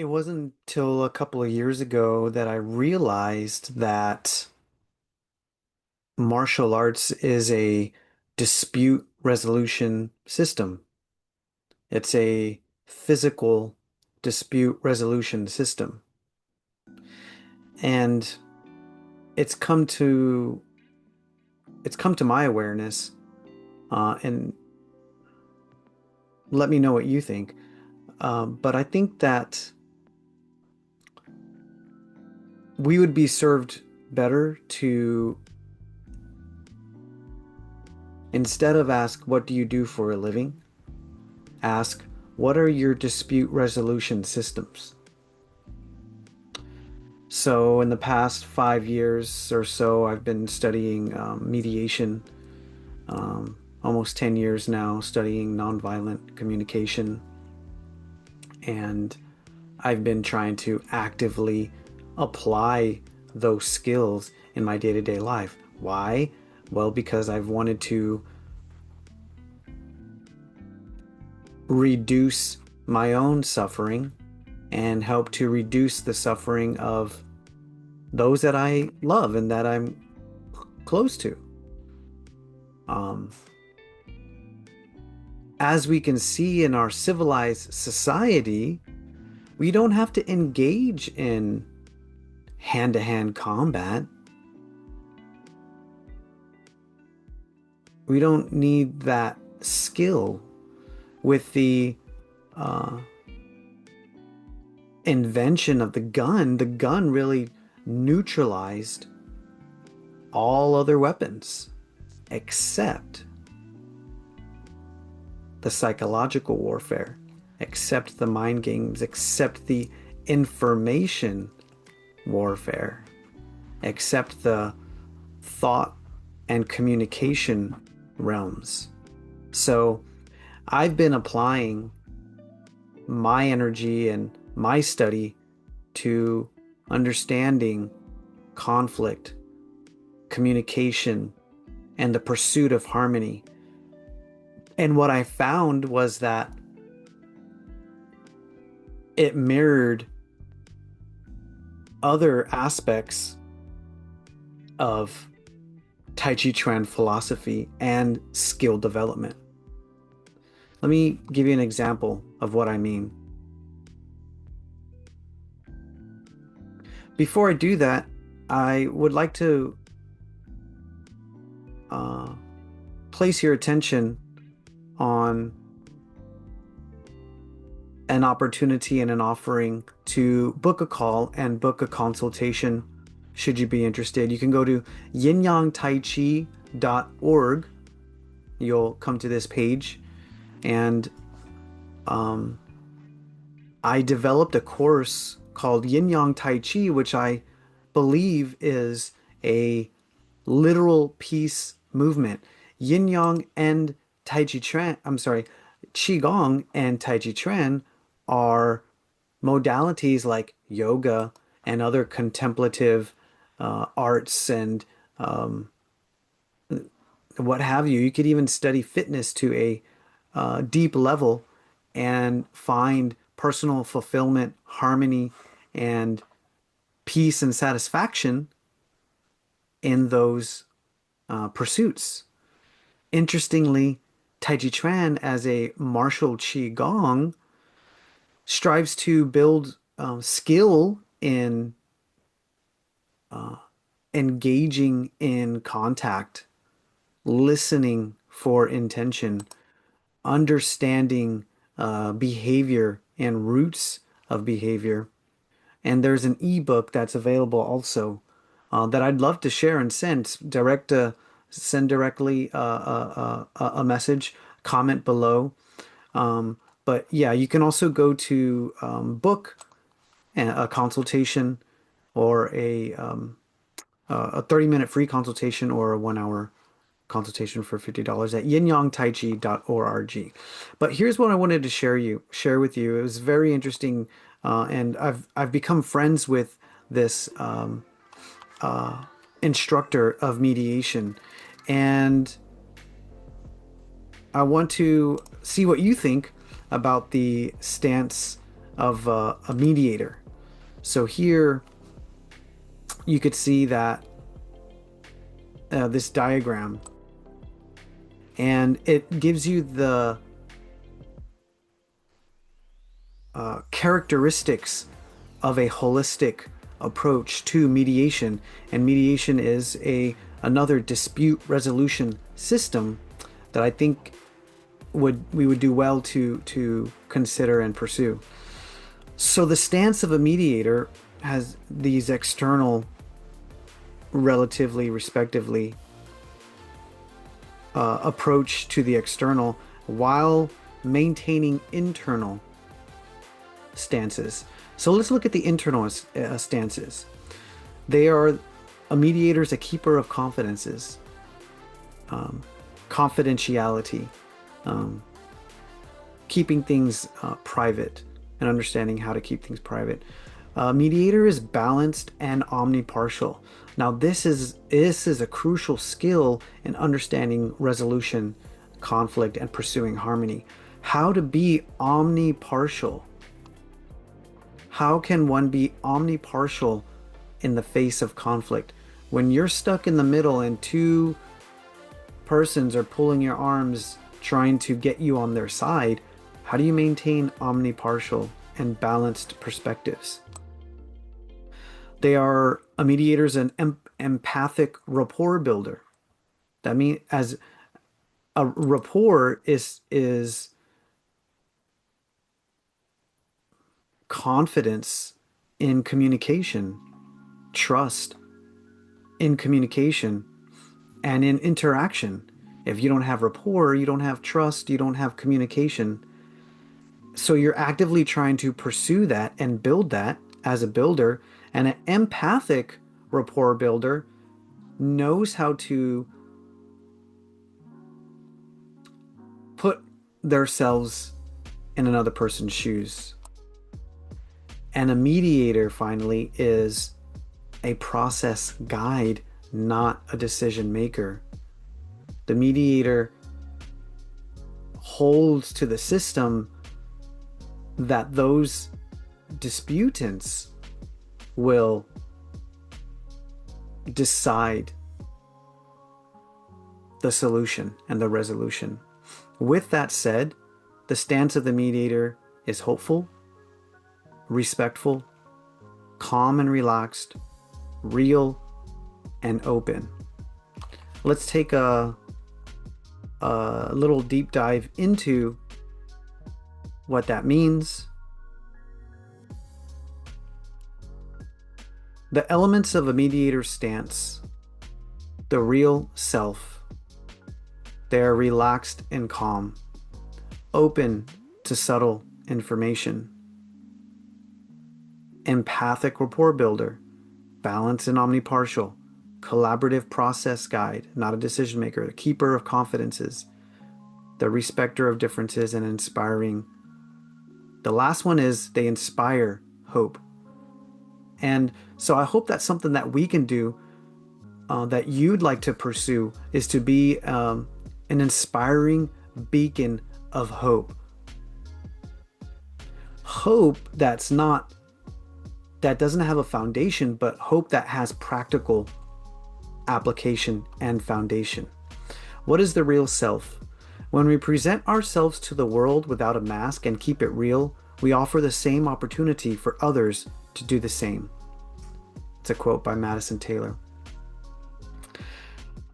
It wasn't until a couple of years ago that I realized that martial arts is a dispute resolution system. It's a physical dispute resolution system. And it's come to it's come to my awareness, and let me know what you think. But I think that we would be served better to, instead of ask, what do you do for a living? Ask, what are your dispute resolution systems? So, in the past 5 years or so, I've been studying mediation, almost 10 years now, studying nonviolent communication. And I've been trying to actively apply those skills in my day-to-day life. Why? Well, because I've wanted to reduce my own suffering and help to reduce the suffering of those that I love and that I'm close to. Um, as we can see in our civilized society, we don't have to engage in hand-to-hand combat. We don't need that skill. With the uh, invention of the gun really neutralized all other weapons except the psychological warfare, except the mind games, except the information warfare, except the thought and communication realms. So I've been applying my energy and my study to understanding conflict, communication, and the pursuit of harmony. And what I found was that it mirrored other aspects of taijiquan philosophy and skill development. Let me give you an example of what I mean. Before I do that, I would like to uh, place your attention on an opportunity and an offering to book a call and book a consultation should you be interested. You can go to yinyangtaichi.org. You'll come to this page, and um, I developed a course called Yin Yang Tai Chi, which I believe is a literal peace movement. Yin Yang and Tai Chi Chuan, I'm sorry, Qigong and Tai Chi Chuan are modalities like yoga and other contemplative arts and what have you. You could even study fitness to a deep level and find personal fulfillment, harmony, and peace and satisfaction in those pursuits. Interestingly, Tai Chi Chuan as a martial Qigong strives to build skill in engaging in contact, listening for intention, understanding behavior and roots of behavior. And there's an ebook that's available also that I'd love to share and send directly a message, comment below. But yeah, you can also go to book a consultation or a 30-minute free consultation or a 1 hour consultation for $50 at yinyangtaichi.org. But here's what I wanted to share with you. It was very interesting, and I've become friends with this instructor of mediation, and I want to see what you think about the stance of a mediator. So here you could see that this diagram, and it gives you the characteristics of a holistic approach to mediation. And mediation is a another dispute resolution system that I think we would do well to consider and pursue. So the stance of a mediator has these external, relatively, respectively, approach to the external while maintaining internal stances. So let's look at the internal stances. They are a mediator is a keeper of confidences, confidentiality, um, keeping things private, and understanding how to keep things private. Mediator is balanced and omnipartial. Now, this is a crucial skill in understanding resolution, conflict, and pursuing harmony. How to be omnipartial. How can one be omnipartial in the face of conflict? When you're stuck in the middle and two persons are pulling your arms trying to get you on their side, how do you maintain omnipartial and balanced perspectives? They are a mediator is an empathic rapport builder. That means as a rapport is confidence in communication, trust in communication, and in interaction. If you don't have rapport, you don't have trust, you don't have communication. So you're actively trying to pursue that and build that as a builder. And an empathic rapport builder knows how to put themselves in another person's shoes. And a mediator, finally, is a process guide, not a decision maker. The mediator holds to the system that those disputants will decide the solution and the resolution. With that said, the stance of the mediator is hopeful, respectful, calm and relaxed, real, and open. Let's take a little deep dive into what that means. The elements of a mediator's stance: the real self. They are relaxed and calm, open to subtle information. Empathic rapport builder, balanced and omnipartial, collaborative process guide, not a decision maker, a keeper of confidences, the respecter of differences, and inspiring. The last one is they inspire hope. And so I hope that's something that we can do, that you'd like to pursue, is to be an inspiring beacon of hope. Hope that doesn't have a foundation, but hope that has practical application and foundation. What is the real self? When we present ourselves to the world without a mask and keep it real, we offer the same opportunity for others to do the same. It's a quote by Madison Taylor.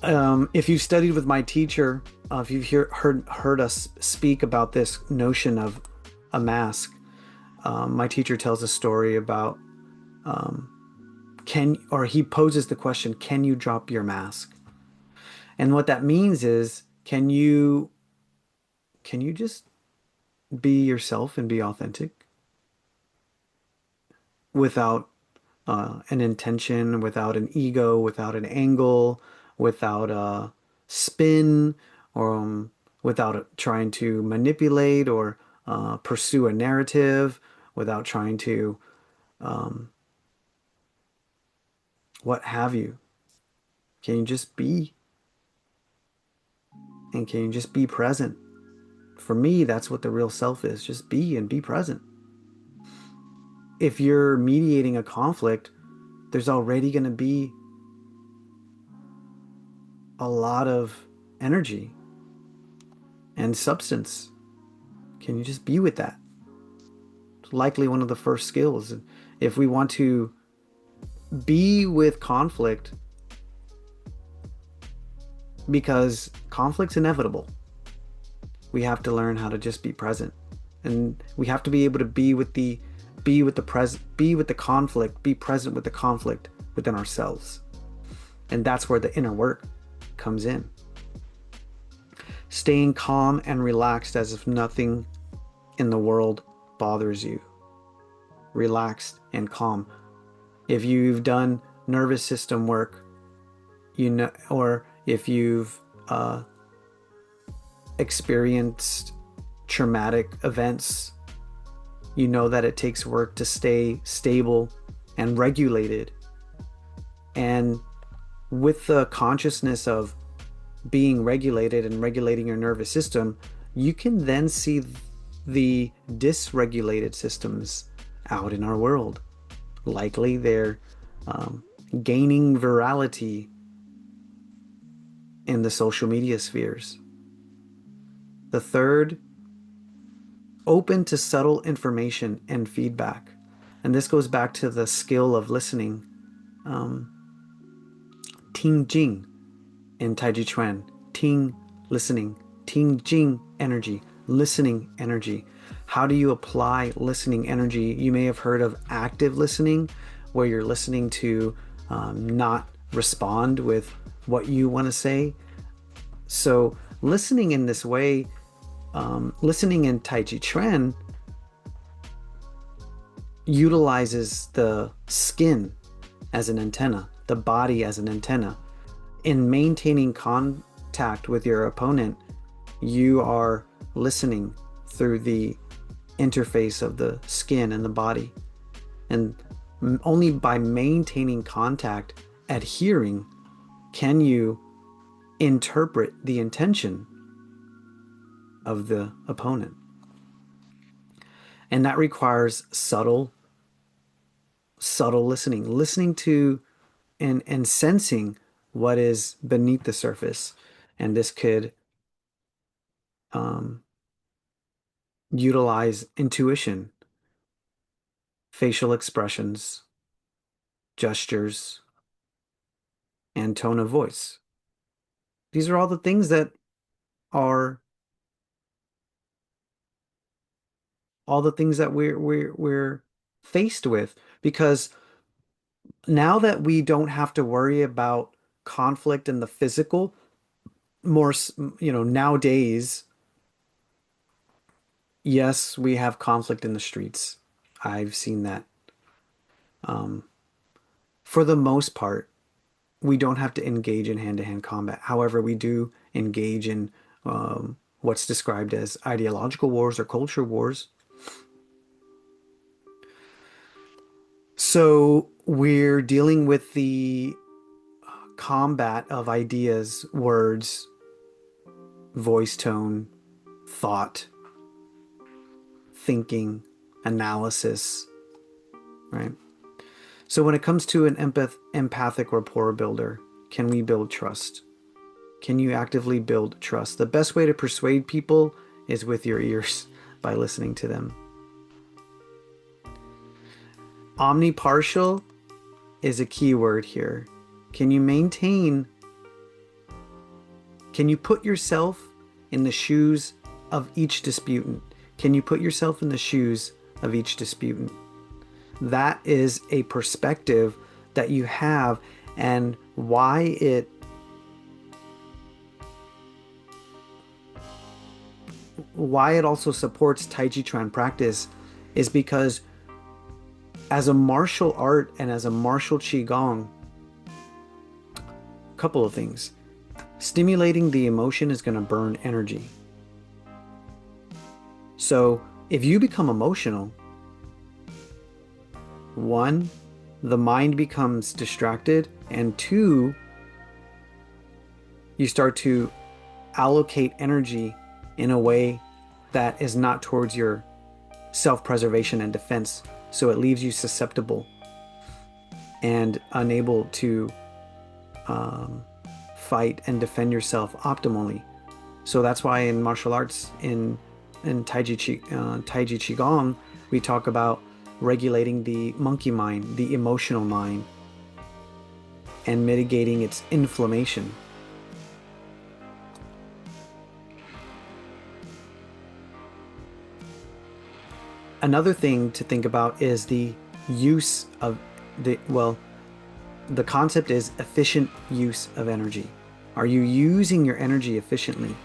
If you've studied with my teacher, if you've heard us speak about this notion of a mask, my teacher tells a story about he poses the question, can you drop your mask? And what that means is, can you just be yourself and be authentic without an intention, without an ego, without an angle, without a spin, or without trying to manipulate or pursue a narrative, without trying to what have you? Can you just be? And can you just be present? For me, that's what the real self is. Just be and be present. if you're mediating a conflict, there's already going to be a lot of energy and substance. Can you just be with that? It's likely one of the first skills. If we want to be with conflict, because conflict's inevitable, we have to learn how to just be present. And we have to be able to be with the conflict, be present with the conflict within ourselves. And that's where the inner work comes in. Staying calm and relaxed as if nothing in the world bothers you. Relaxed and calm. If you've done nervous system work, you know, or if you've experienced traumatic events, you know that it takes work to stay stable and regulated. And with the consciousness of being regulated and regulating your nervous system, you can then see the dysregulated systems out in our world. Likely they're gaining virality in the social media spheres. The third, open to subtle information and feedback. And this goes back to the skill of listening. Ting Jing in taijiquan. Ting, listening. Ting Jing, energy. Listening, energy. How do you apply listening energy? You may have heard of active listening, where you're listening to not respond with what you want to say. So listening in this way, listening in taijiquan utilizes the skin as an antenna, the body as an antenna. In maintaining contact with your opponent, you are listening through the interface of the skin and the body. And only by maintaining contact, adhering, can you interpret the intention of the opponent. And that requires subtle listening to and sensing what is beneath the surface. And this could utilize intuition, facial expressions, gestures, and tone of voice. These are all the things that are we're faced with, because now that we don't have to worry about conflict in the physical, more, nowadays, yes, we have conflict in the streets. I've seen that. For the most part, we don't have to engage in hand-to-hand combat. However, we do engage in what's described as ideological wars or culture wars. So we're dealing with the combat of ideas, words, voice tone, thought, thinking, analysis, right? So when it comes to an empathic rapport builder, can we build trust? Can you actively build trust? The best way to persuade people is with your ears, by listening to them. Omnipartial is a key word here. Can you put yourself in the shoes of each disputant? Can you put yourself in the shoes of each disputant? That is a perspective that you have, and why it also supports taijiquan practice is because as a martial art and as a martial Qigong, a couple of things. Stimulating the emotion is going to burn energy. So if you become emotional, one, the mind becomes distracted, and two, you start to allocate energy in a way that is not towards your self-preservation and defense So it leaves you susceptible and unable to fight and defend yourself optimally. So that's why in martial arts, in Taiji Qigong, we talk about regulating the monkey mind, the emotional mind, and mitigating its inflammation. Another thing to think about is the use of the concept is efficient use of energy. Are you using your energy efficiently?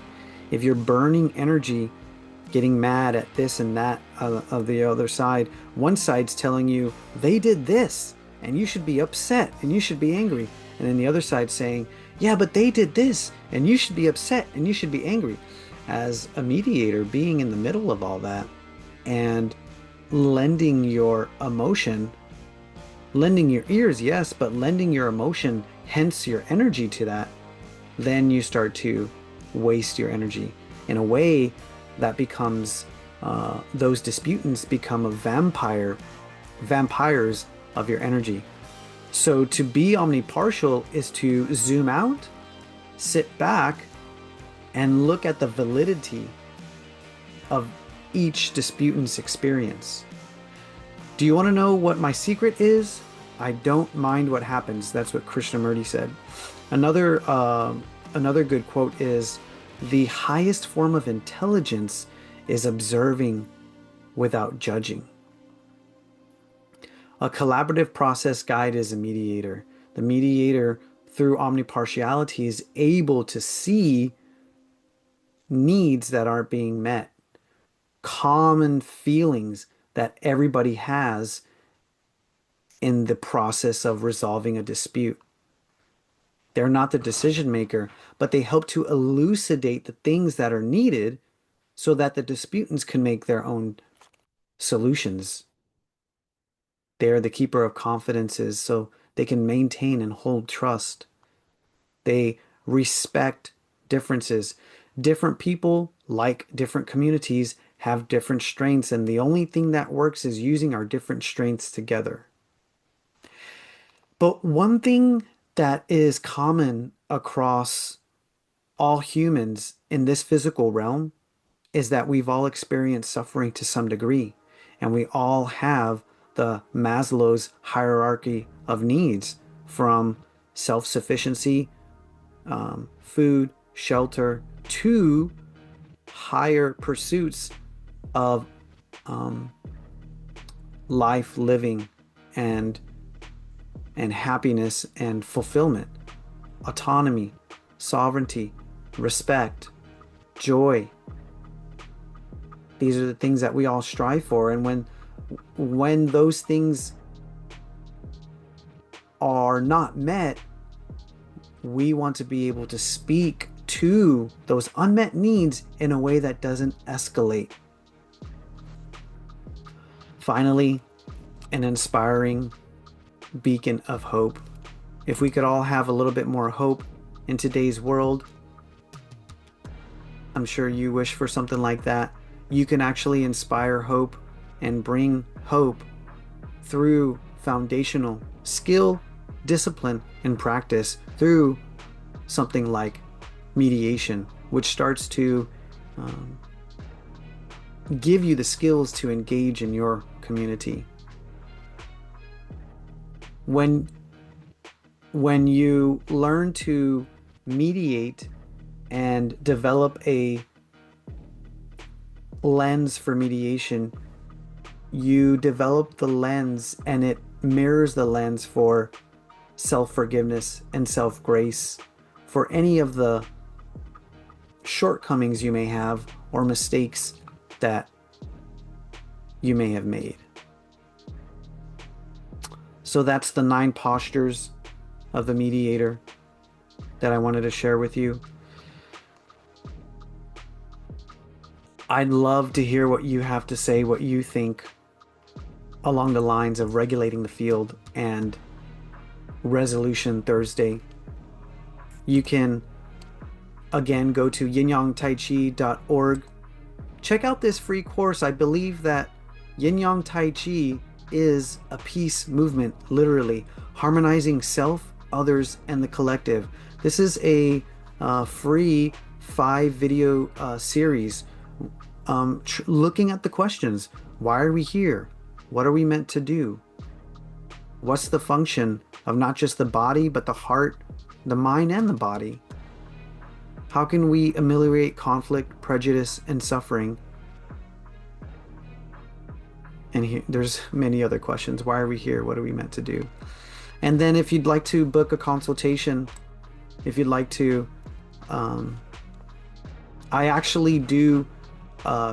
If you're burning energy, getting mad at this and that of the other side, one side's telling you they did this and you should be upset and you should be angry. And then the other side saying, yeah, but they did this and you should be upset and you should be angry. As a mediator, being in the middle of all that and lending your emotion, lending your ears, yes, but lending your emotion, hence your energy to that, then you start to waste your energy in a way that becomes those disputants become vampires of your energy. So to be omnipartial is to zoom out, sit back, and look at the validity of each disputant's experience. Do you want to know what my secret is? I don't mind what happens. That's what Krishnamurti said. Another good quote is, the highest form of intelligence is observing without judging. A collaborative process guide is a mediator. The mediator, through omnipartiality, is able to see needs that aren't being met, common feelings that everybody has in the process of resolving a dispute. They're not the decision maker, but they help to elucidate the things that are needed so that the disputants can make their own solutions. They're the keeper of confidences, so they can maintain and hold trust. They respect differences. Different people, like different communities, have different strengths, and the only thing that works is using our different strengths together. But one thing that is common across all humans in this physical realm is that we've all experienced suffering to some degree, and we all have the Maslow's hierarchy of needs, from self-sufficiency, food, shelter, to higher pursuits of life, living, and happiness and fulfillment, autonomy, sovereignty, respect, joy. These are the things that we all strive for. And when those things are not met, we want to be able to speak to those unmet needs in a way that doesn't escalate. Finally, an inspiring beacon of hope. If we could all have a little bit more hope in today's world, I'm sure you wish for something like that. You can actually inspire hope and bring hope through foundational skill, discipline, and practice through something like mediation, which starts to give you the skills to engage in your community. When you learn to mediate and develop a lens for mediation, you develop the lens and it mirrors the lens for self-forgiveness and self-grace for any of the shortcomings you may have or mistakes that you may have made. So that's the 9 postures of the mediator that I wanted to share with you. I'd love to hear what you have to say, what you think along the lines of regulating the field and Resolution Thursday. You can, again, go to yinyangtaichi.org. Check out this free course. I believe that Yin Yang Tai Chi is a peace movement, literally harmonizing self, others, and the collective. This is a free 5 video series looking at the questions. Why are we here? What are we meant to do? What's the function of not just the body, but the heart, the mind, and the body? How can we ameliorate conflict, prejudice, and suffering? And there's many other questions. Why are we here? What are we meant to do? And then if you'd like to book a consultation, if you'd like to, um, I actually do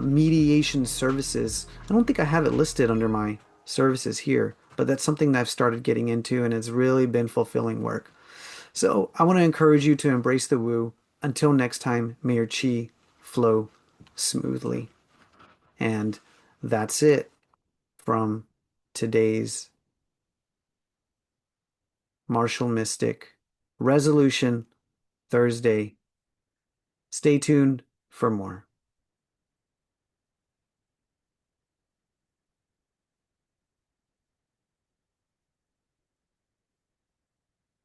mediation services. I don't think I have it listed under my services here, but that's something that I've started getting into and it's really been fulfilling work. So I want to encourage you to embrace the woo. Until next time, may your chi flow smoothly. And that's it from today's Martial Mystic Resolution Thursday. Stay tuned for more.